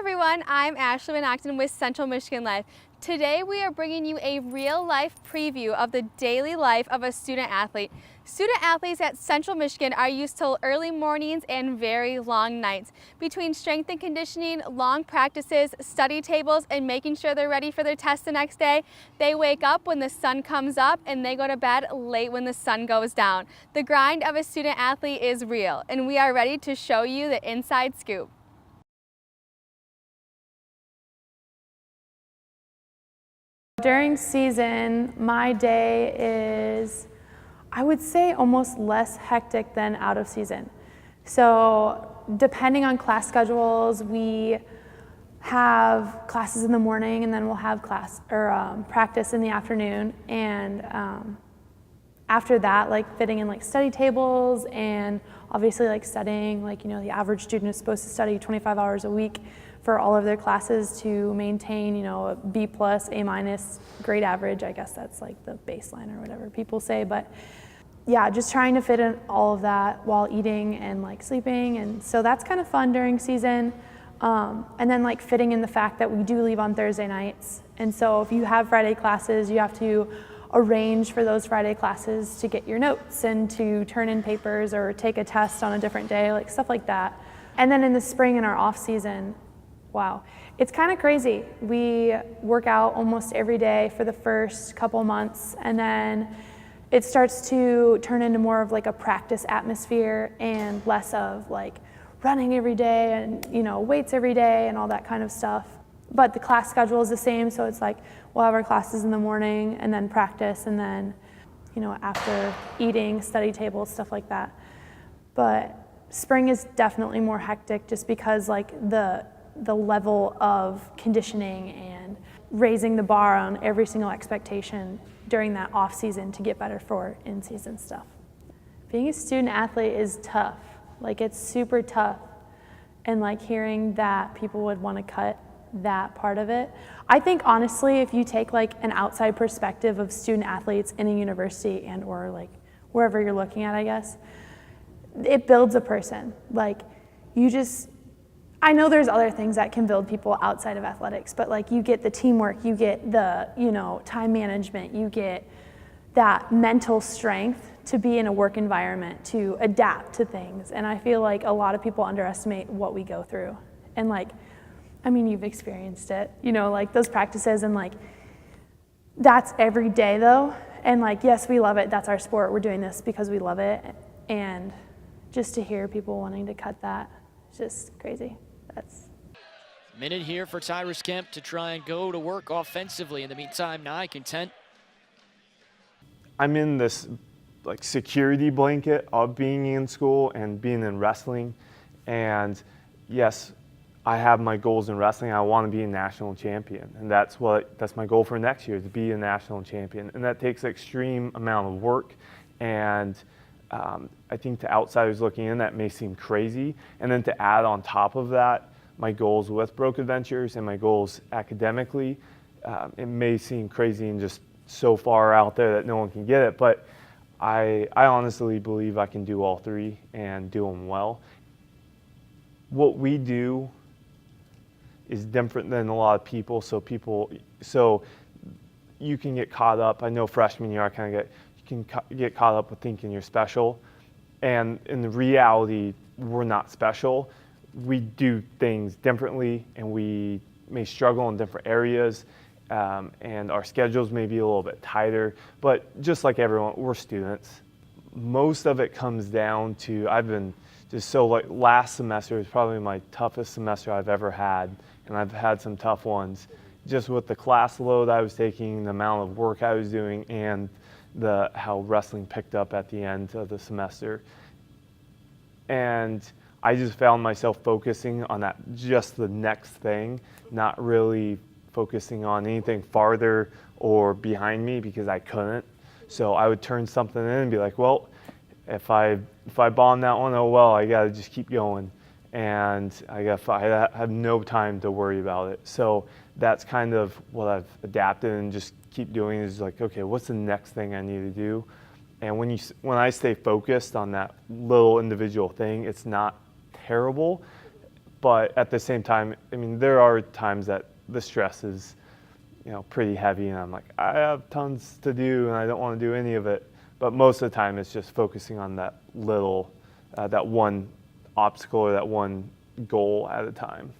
everyone, I'm Ashley Acton with Central Michigan Life. Today we are bringing you a real-life preview of the daily life of a student athlete. Student athletes at Central Michigan are used to early mornings and very long nights. Between strength and conditioning, long practices, study tables, and making sure they're ready for their test the next day, they wake up when the sun comes up and they go to bed late when the sun goes down. The grind of a student athlete is real, and we are ready to show you the inside scoop. During season, my day is, I would say, almost less hectic than out of season. So depending on class schedules, we have classes in the morning and then we'll have practice in the afternoon. And after that, fitting in study tables and obviously studying, the average student is supposed to study 25 hours a week for all of their classes to maintain, a B+, A- grade average. I guess that's the baseline or whatever people say. But yeah, just trying to fit in all of that while eating and sleeping. And so that's kind of fun during season. And then fitting in the fact that we do leave on Thursday nights. And so if you have Friday classes, you have to arrange for those Friday classes to get your notes and to turn in papers or take a test on a different day, stuff like that. And then in the spring in our off season, wow, it's kind of crazy. We work out almost every day for the first couple months, and then it starts to turn into more of a practice atmosphere and less of running every day and weights every day and all that kind of stuff. But the class schedule is the same, so it's we'll have our classes in the morning and then practice, and then after eating, study tables, stuff like that. But spring is definitely more hectic just because the level of conditioning and raising the bar on every single expectation during that off season to get better for in-season stuff. Being a student athlete is tough. It's super tough. And hearing that people would want to cut that part of it. I think honestly, if you take an outside perspective of student athletes in a university and or wherever you're looking at, I guess, it builds a person. I know there's other things that can build people outside of athletics, but you get the teamwork, you get the, time management, you get that mental strength to be in a work environment, to adapt to things. And I feel a lot of people underestimate what we go through. And you've experienced it, those practices, and that's every day though. And yes, we love it. That's our sport. We're doing this because we love it. And just to hear people wanting to cut that, it's just crazy. Minute here for Tyrus Kemp to try and go to work offensively. In the meantime, Nye content. I'm in this security blanket of being in school and being in wrestling. And yes, I have my goals in wrestling. I want to be a national champion. And that's my goal for next year, to be a national champion. And that takes an extreme amount of work. And I think to outsiders looking in, that may seem crazy. And then to add on top of that, my goals with Broke Adventures and my goals academically, it may seem crazy and just so far out there that no one can get it. But I honestly believe I can do all three and do them well. What we do is different than a lot of people. So you can get caught up. I know freshman year you can get caught up with thinking you're special. And in the reality, we're not special. We do things differently, and we may struggle in different areas, and our schedules may be a little bit tighter. But just like everyone, we're students. Most of it comes down to, last semester was probably my toughest semester I've ever had, and I've had some tough ones. Just with the class load I was taking, the amount of work I was doing, and how wrestling picked up at the end of the semester. And I just found myself focusing on just the next thing, not really focusing on anything farther or behind me because I couldn't. So I would turn something in and be well, if I bomb that one, oh well, I gotta just keep going. And I have no time to worry about it. So that's kind of what I've adapted and just keep doing is okay, what's the next thing I need to do? And when I stay focused on that little individual thing, it's not terrible, But at the same time, I mean, there are times that the stress is, pretty heavy, and I'm like, I have tons to do, and I don't want to do any of it. But most of the time, it's just focusing on that one obstacle or that one goal at a time.